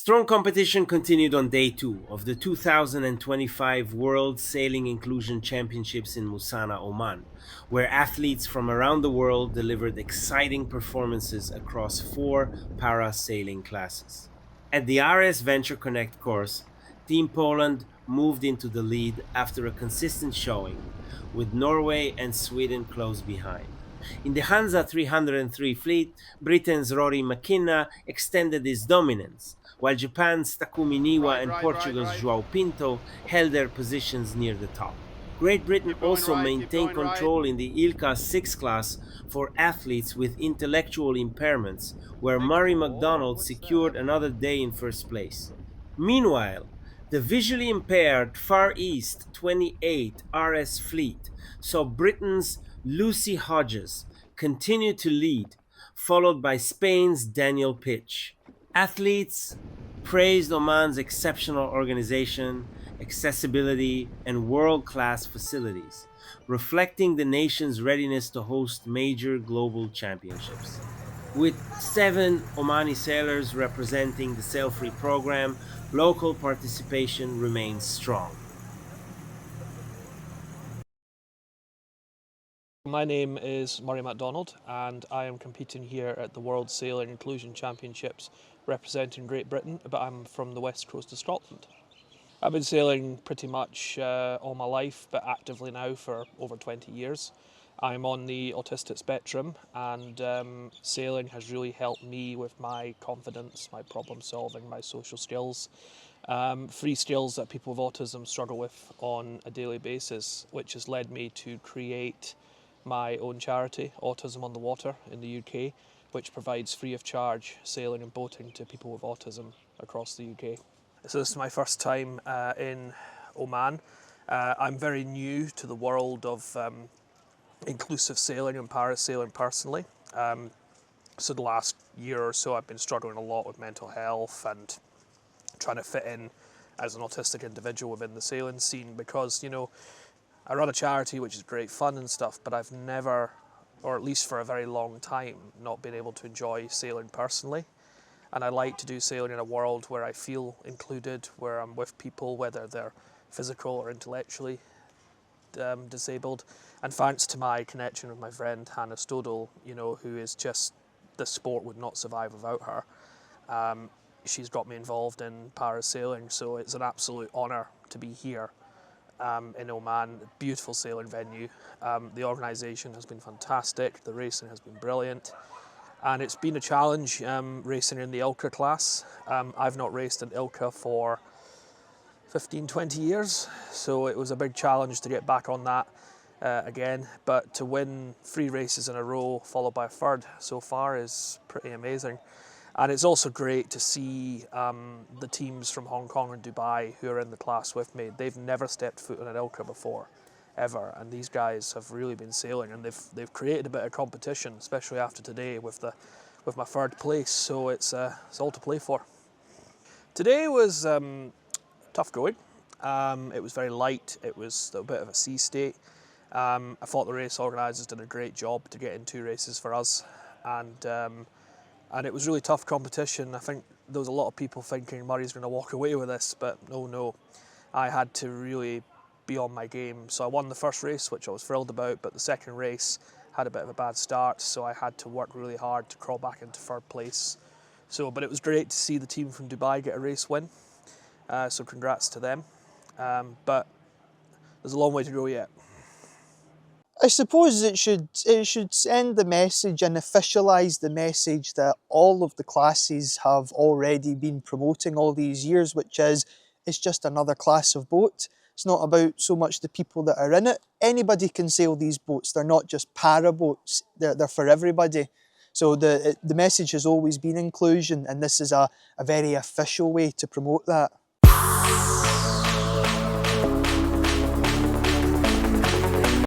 Strong competition continued on day two of the 2025 World Sailing Inclusion Championships in Musana, Oman, where athletes from around the world delivered exciting performances across four para sailing classes. At the RS Venture Connect course, Team Poland moved into the lead after a consistent showing, with Norway and Sweden close behind. In the Hansa 303 fleet, Britain's Rory McKenna extended his dominance, while Japan's Takumi Niwa and Portugal's João Pinto held their positions near the top. Great Britain Keep going also right, keep maintained going right. control in the ILCA 6 class for athletes with intellectual impairments, where Hey, Murray cool. MacDonald What's that? secured another day in first place. Meanwhile, the visually impaired Far East 28 RS fleet saw Britain's Lucy Hodges continue to lead, followed by Spain's Daniel Pitch. Athletes praised Oman's exceptional organization, accessibility, and world class facilities, reflecting the nation's readiness to host major global championships. With seven Omani sailors representing the sail free program, local participation remains strong. My name is Murray MacDonald and I am competing here at the World Sailing Inclusion Championships representing Great Britain, but I'm from the west coast of Scotland. I've been sailing pretty much all my life, but actively now for over 20 years. I'm on the autistic spectrum and sailing has really helped me with my confidence, my problem solving, my social skills. Three skills that people with autism struggle with on a daily basis, which has led me to create my own charity, Autism on the Water, in the UK, which provides free of charge sailing and boating to people with autism across the UK. So this is my first time in Oman. I'm very new to the world of inclusive sailing and parasailing personally. So the last year or so I've been struggling a lot with mental health and trying to fit in as an autistic individual within the sailing scene because, I run a charity which is great fun and stuff, but I've never, or at least for a very long time, not been able to enjoy sailing personally. And I like to do sailing in a world where I feel included, where I'm with people, whether they're physical or intellectually disabled. And thanks to my connection with my friend Hannah Stodel, who is just, the sport would not survive without her. She's got me involved in parasailing, so it's an absolute honour to be here in Oman. Beautiful sailing venue. The organisation has been fantastic. The racing has been brilliant. And it's been a challenge racing in the ILCA class. I've not raced in ILCA for 15, 20 years, so it was a big challenge to get back on that again. But to win 3 races in a row, followed by a third so far, is pretty amazing. And it's also great to see the teams from Hong Kong and Dubai who are in the class with me. They've never stepped foot on an ILCA before, ever. And these guys have really been sailing, and they've created a bit of competition, especially after today with my third place. So it's all to play for. Today was tough going. It was very light. It was a bit of a sea state. I thought the race organisers did a great job to get in 2 races for us, and it was really tough competition. I think there was a lot of people thinking Murray's going to walk away with this, but no. I had to really be on my game. So I won the first race, which I was thrilled about, but the second race had a bit of a bad start, so I had to work really hard to crawl back into third place. But it was great to see the team from Dubai get a race win, so congrats to them. But there's a long way to go yet. I suppose it should send the message and officialise the message that all of the classes have already been promoting all these years, which is it's just another class of boat. It's not about so much the people that are in it. Anybody can sail these boats. They're not just para boats. They're for everybody. So the message has always been inclusion, and this is a very official way to promote that.